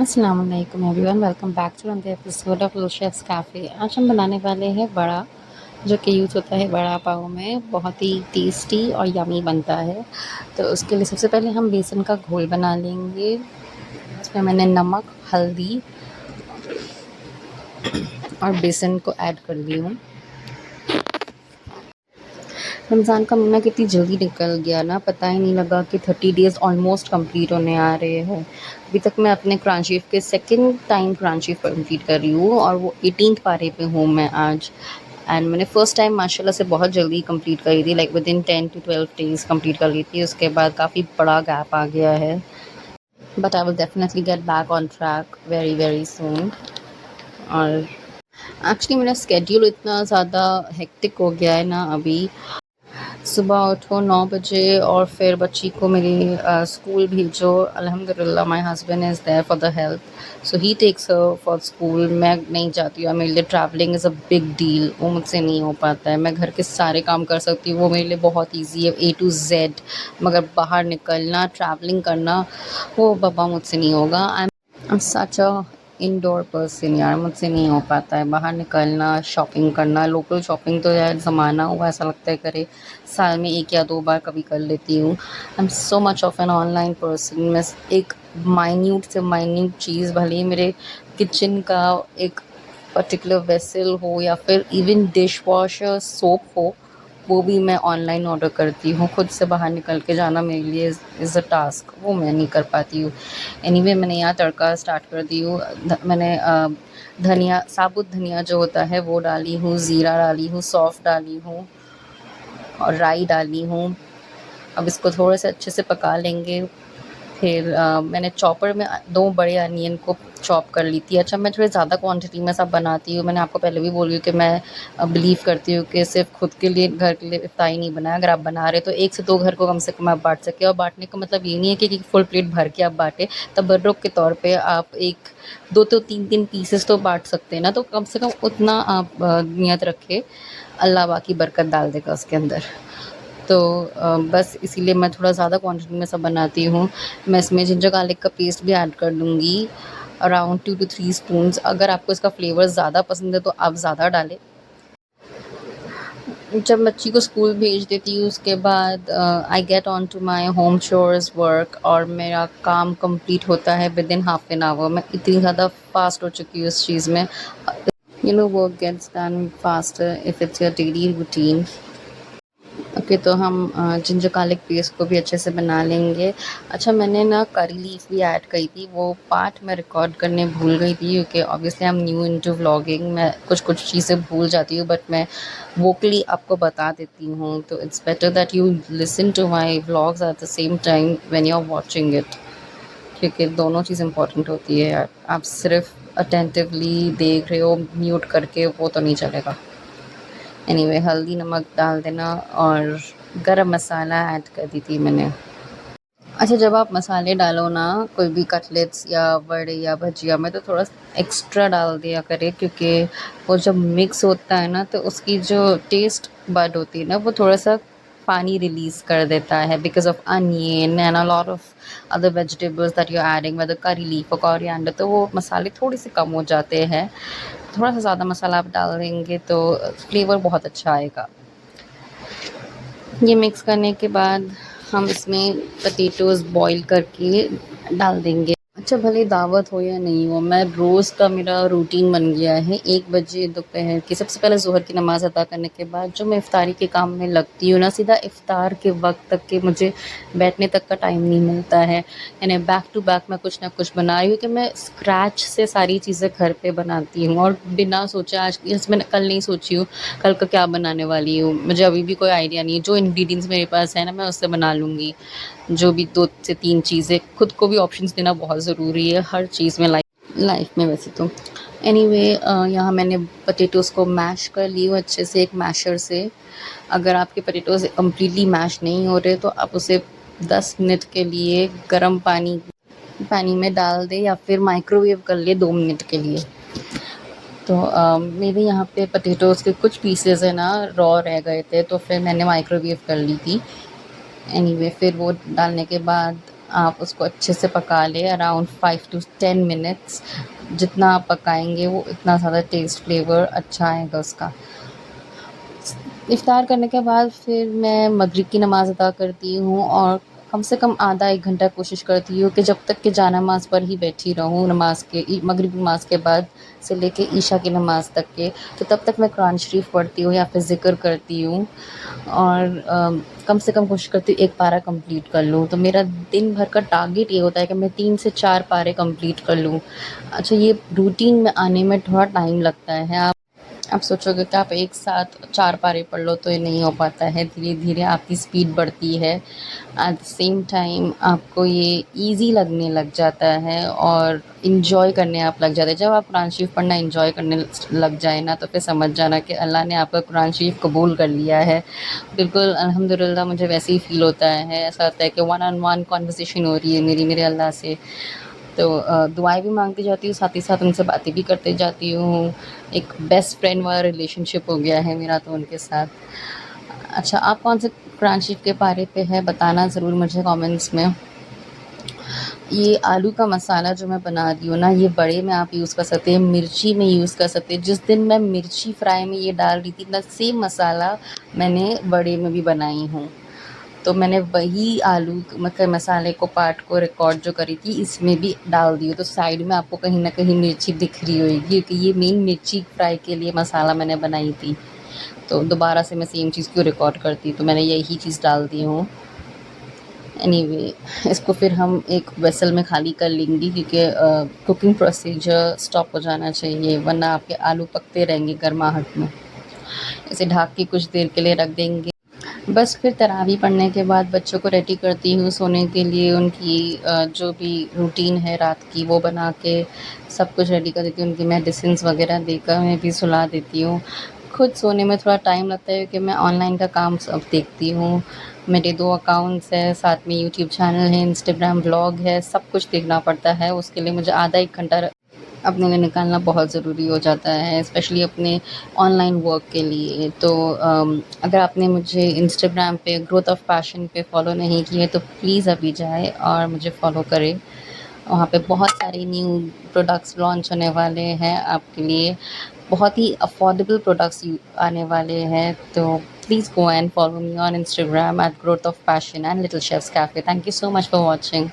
अस्सलाम वालेकुम everyone, welcome back to another episode of little chef's cafe. आज हम बनाने वाले हैं बड़ा, जो कि यूज़ होता है बड़ा पाव में। बहुत ही टेस्टी और यमी बनता है। तो उसके लिए सबसे पहले हम बेसन का घोल बना लेंगे। इसमें मैंने नमक, हल्दी और बेसन को ऐड कर ली हूँ। रमज़ान का महीना कितनी जल्दी निकल गया ना, पता ही नहीं लगा कि 30 डेज़ ऑलमोस्ट कंप्लीट होने आ रहे हैं। अभी तक मैं अपने कुरान शरीफ के सेकंड टाइम कुरान शरीफ कंप्लीट कर रही हूँ और वो 18th पारे पे हूँ मैं आज। एंड मैंने फ़र्स्ट टाइम माशाल्लाह से बहुत जल्दी कंप्लीट करी थी, like within 10 to 12 days complete कर ली थी। उसके बाद काफ़ी बड़ा गैप आ गया है, but I will definitely get back on track very very soon. और एक्चुअली मेरा स्केड्यूल इतना ज़्यादा हेक्टिक हो गया है ना अभी। सुबह उठो 9 बजे और फिर बच्ची को मेरी स्कूल भेजो। अल्हम्दुलिल्लाह my husband is there for the help, so he takes her for school. मैं नहीं जाती हूँ, मेरे लिए travelling is a big deal, वो मुझसे नहीं हो पाता है। मैं घर के सारे काम कर सकती हूँ, वो मेरे लिए बहुत ईजी है A to Z, मगर बाहर निकलना, ट्रैवलिंग करना, वो बाबा मुझसे नहीं होगा। I am such a indoor person यार, मुझसे नहीं हो पाता है बाहर निकलना, शॉपिंग करना। लोकल शॉपिंग तो यार ज़माना हुआ ऐसा लगता है करे, साल में 1 या 2 बार कभी कर लेती हूँ। I am so much of an online person. मैं एक माइन्यूट से माइन्यूट चीज़, भले ही मेरे किचन का एक पर्टिकुलर वेसल हो या फिर इवन डिश वॉशर, सोप हो, वो भी मैं ऑनलाइन ऑर्डर करती हूँ। खुद से बाहर निकल के जाना मेरे लिए इज़ अ टास्क, वो मैं नहीं कर पाती हूँ। एनीवे मैंने यहाँ तड़का स्टार्ट कर दी हूँ। मैंने धनिया, साबुत धनिया जो होता है वो डाली हूँ, ज़ीरा डाली हूँ, सौंफ डाली हूँ और राई डाली हूँ। अब इसको थोड़े से अच्छे से पका लेंगे। फिर मैंने चॉपर में 2 बड़े अनियन को चॉप कर ली थी। अच्छा, मैं थोड़ी ज़्यादा क्वांटिटी में सब बनाती हूँ। मैंने आपको पहले भी बोली कि मैं बिलीव करती हूँ कि सिर्फ़ खुद के लिए, घर के लिए इफ्तारी नहीं बनाए। अगर आप बना रहे हो तो 1 से 2 घर को कम से कम आप बाँट सकें। और बाँटने का मतलब ये नहीं है कि फुल प्लेट भर के आप बाँटें। तबर्रुक के तौर पे आप 1 2 तो 3-3 पीसेस तो बाँट सकते हैं ना, तो कम से कम उतना आप नियत रखें। अल्लाह बाकी बरकत डाल देगा उसके अंदर। तो बस इसीलिए मैं थोड़ा ज़्यादा क्वांटिटी में सब बनाती हूँ। मैं इसमें जिंजर गार्लिक का पेस्ट भी ऐड कर दूँगी, अराउंड 2 to 3 स्पून्स। अगर आपको इसका फ्लेवर ज़्यादा पसंद है तो आप ज़्यादा डालें। जब बच्ची को स्कूल भेज देती हूँ उसके बाद I get on to my home chores work, और मेरा काम कंप्लीट होता है within half an hour. मैं इतनी ज़्यादा फास्ट हो चुकी हूँ इस चीज़ में। You know, work gets done faster if it's your daily routine. Okay, तो हम जिंजर गार्लिक पेस्ट को भी अच्छे से बना लेंगे। अच्छा, मैंने ना करी लीफ भी ऐड करी थी, वो पार्ट मैं रिकॉर्ड करने भूल गई थी क्योंकि obviously I am new into vlogging. मैं कुछ चीज़ें भूल जाती हूँ, बट मैं वोकली आपको बता देती हूँ। तो it's better that you listen to my vlogs at the same time when you are watching it, क्योंकि दोनों चीज़ इम्पॉर्टेंट होती है यार। आप सिर्फ अटेंटिवली देख रहे हो म्यूट करके, वो तो नहीं चलेगा। एनीवे, हल्दी नमक डाल देना और गरम मसाला ऐड कर दी थी मैंने। अच्छा, जब आप मसाले डालो ना कोई भी कटलेट्स या वड़े या भजिया में, तो थोड़ा एक्स्ट्रा डाल दिया करें, क्योंकि वो जब मिक्स होता है ना तो उसकी जो टेस्ट बड होती है ना, वो थोड़ा सा पानी रिलीज़ कर देता है because of onion and a lot of other vegetables that you are adding, whether curry leaf और कोरिएंडर। तो वो मसाले थोड़े से कम हो जाते हैं। थोड़ा सा ज़्यादा मसाला आप डाल देंगे तो फ्लेवर बहुत अच्छा आएगा। ये मिक्स करने के बाद हम इसमें पोटैटोज़ बॉईल करके डाल देंगे। अच्छा, भले दावत हो या नहीं हो, मैं रोज़ का मेरा रूटीन बन गया है 1 बजे दोपहर की, सबसे पहले ज़ोहर की नमाज़ अदा करने के बाद जो मैं इफ़्तारी के काम में लगती हूँ ना, सीधा इफ़्तार के वक़्त तक के मुझे बैठने तक का टाइम नहीं मिलता है। यानी बैक टू बैक मैं कुछ ना कुछ बना रही हूँ कि मैं स्क्रैच से सारी चीज़ें घर पे बनाती हूँ, और बिना सोचे, आज जैसे मैंने कल नहीं सोची हूँ कल का क्या बनाने वाली हूँ, मुझे अभी भी कोई आइडिया नहीं है। जो इंग्रीडिएंट्स मेरे पास है ना, मैं उससे बना लूँगी। जो भी 2 से 3 चीज़ें, खुद को भी ऑप्शंस देना बहुत ज़रूरी है हर चीज़ में, लाइफ में वैसे तो। एनीवे, यहाँ मैंने पोटैटोज़ को मैश कर ली हूँ अच्छे से एक मैशर से। अगर आपके पोटैटोज़ कम्प्लीटली मैश नहीं हो रहे तो आप उसे 10 मिनट के लिए गर्म पानी पानी में डाल दें या फिर माइक्रोवेव कर लें 2 मिनट के लिए। तो मेरे यहाँ पे पोटैटोज़ के कुछ पीसेज़ है ना रॉ रह गए थे, तो फिर मैंने माइक्रोवेव कर ली थी। एनीवे फिर वो डालने के बाद आप उसको अच्छे से पका लें अराउंड 5 टू 10 मिनट्स। जितना आप पकाएँगे वो इतना ज़्यादा टेस्ट फ्लेवर अच्छा आएगा उसका। इफ़्तार करने के बाद फिर मैं मगरिब की नमाज़ अदा करती हूँ और कम से कम आधा 1 घंटा कोशिश करती हूँ कि जब तक कि जानमाज़ पर ही बैठी रहूँ नमाज़ के मगरिब की नमाज़ के बाद से लेके ईशा की नमाज़ तक के, तो तब तक मैं कुरान शरीफ पढ़ती हूँ या फिर ज़िक्र करती हूँ और कम से कम कोशिश करती हूँ 1 पारा कंप्लीट कर लूँ। तो मेरा दिन भर का टारगेट ये होता है कि मैं 3 से 4 पारे कंप्लीट कर लूँ। अच्छा, ये रूटीन में आने में थोड़ा टाइम लगता है। आप सोचोगे कि आप एक साथ 4 पारे पढ़ लो तो ये नहीं हो पाता है, धीरे-धीरे आपकी स्पीड बढ़ती है। एट द सेम टाइम आपको ये ईज़ी लगने लग जाता है और एन्जॉय करने आप लग जाते हैं। जब आप कुरान शरीफ पढ़ना एन्जॉय करने लग जाए ना, तो फिर समझ जाना कि अल्लाह ने आपका कुरान शरीफ कबूल कर लिया है। बिल्कुल अल्हम्दुलिल्लाह मुझे वैसे ही फ़ील होता है। ऐसा होता है कि वन ऑन वन कन्वर्सेशन हो रही है मेरी मेरे अल्लाह से। तो दुआएँ भी माँगती जाती हूँ, साथ ही साथ उनसे बातें भी करते जाती हूँ। एक बेस्ट फ्रेंड वाला रिलेशनशिप हो गया है मेरा तो उनके साथ। अच्छा, आप कौन से कुरान शरीफ के पारे पे हैं बताना ज़रूर मुझे कमेंट्स में। ये आलू का मसाला जो मैं बना रही हूँ ना, ये बड़े में आप यूज़ कर सकते हैं, मिर्ची में यूज़ कर सकते हैं। जिस दिन मैं मिर्ची फ्राई में ये डाल रही थी ना, सेम मसाला मैंने बड़े में भी बनाई हूँ। तो मैंने वही आलू के मसाले को पार्ट को रिकॉर्ड जो करी थी इसमें भी डाल दी हो, तो साइड में आपको कहीं न कहीं मिर्ची दिख रही होएगी क्योंकि ये मेन मिर्ची फ्राई के लिए मसाला मैंने बनाई थी। तो दोबारा से मैं सेम चीज़ क्यों रिकॉर्ड करती, तो मैंने यही चीज़ डाल दी हूँ। एनीवे इसको फिर हम एक वेसल में खाली कर लेंगे क्योंकि कुकिंग प्रोसीजर स्टॉप हो जाना चाहिए वरना आपके आलू पकते रहेंगे गर्माहट में। इसे ढक के कुछ देर के लिए रख देंगे। बस फिर तरावी पढ़ने के बाद बच्चों को रेडी करती हूँ सोने के लिए, उनकी जो भी रूटीन है रात की वो बना के सब कुछ रेडी कर देती हूँ, उनकी मेडिसिन्स वग़ैरह देकर उन्हें भी सुला देती हूँ। खुद सोने में थोड़ा टाइम लगता है क्योंकि मैं ऑनलाइन का काम सब देखती हूँ। मेरे 2 अकाउंट्स हैं, साथ में यूट्यूब चैनल है, इंस्टाग्राम व्लॉग है, सब कुछ देखना पड़ता है। उसके लिए मुझे आधा 1 घंटा अपने लिए निकालना बहुत ज़रूरी हो जाता है, स्पेशली अपने ऑनलाइन वर्क के लिए। तो अगर आपने मुझे इंस्टाग्राम पे ग्रोथ ऑफ पैशन पे फॉलो नहीं किया है तो प्लीज़ अभी जाएँ और मुझे फॉलो करें। वहाँ पे बहुत सारे न्यू प्रोडक्ट्स लॉन्च होने वाले हैं आपके लिए, बहुत ही अफोर्डेबल प्रोडक्ट्स आने वाले हैं। तो please go and follow me on Instagram at growth of passion and little chef's cafe. Thank you so much for watching.